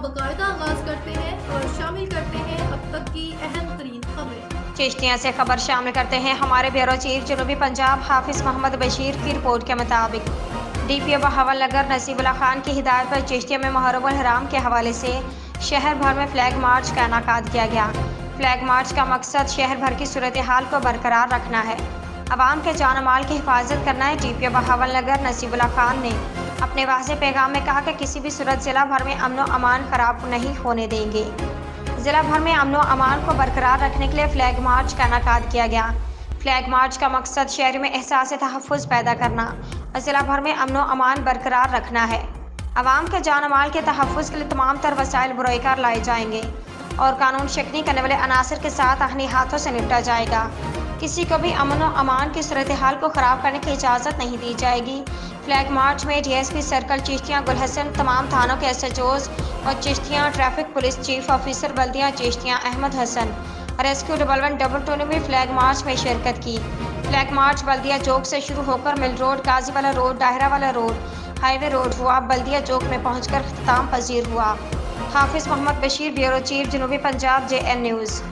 बाकायदा आगाज करते हैं और शामिल करते हैं अब तक की अहम तरीन खबरें। चिश्तिया से खबर शामिल करते हैं हमारे ब्यूरो चीफ जनूबी पंजाब हाफिज मोहम्मद बशीर की रिपोर्ट के मुताबिक DPO बहावल नगर नसीबुल्ला खान की हिदायत पर चिश्तिया में मुहर्रम उल हराम के हवाले से शहर भर में फ्लैग मार्च का इनेकाद किया गया। फ्लैग मार्च का मकसद शहर भर की सूरत हाल को बरकरार रखना है, आवाम के जान माल की हिफाजत करना है। DPO बहावल नगर नसीबुल्ला खान ने अपने वाज़ेह पैगाम में कहा कि किसी भी सूरत जिला भर में अमन व अमान खराब नहीं होने देंगे। जिला भर में अमन व अमान को बरकरार रखने के लिए फ्लैग मार्च का इनेकाद किया गया। फ्लैग मार्च का मकसद शहर में एहसास तहफ़्फ़ुज़ पैदा करना और जिला भर में अमन व अमान बरकरार रखना है। आवाम के जान माल के तहफ़्फ़ुज़ के लिए तमाम तर वसाइल बुराईकार लाए जाएंगे और कानून शिकनी करने वाले अनासर के साथ आहनी हाथों से निपटा जाएगा। किसी को भी अमन व अमान की सूरत हाल को ख़राब करने की इजाज़त नहीं दी जाएगी। फ्लैग मार्च में DSP सर्कल चिश्तिया गुल हसन, तमाम थानों के SHOs और Chishtia traffic police chief officer बल्दिया चिश्तिया अहमद हसन और SQ 1122 ने भी फ्लैग मार्च में शिरकत की। फ्लैग मार्च बल्दिया चौक से शुरू होकर मिल रोड, गाजीवाला रोड, दायरा वाला रोड, हाईवे रोड हुआ, बल्दिया चौक में पहुंचकर इख्तिताम पजीर हुआ। हाफिज मोहम्मद बशीर, ब्यूरो चीफ जनूबी पंजाब, JN न्यूज़।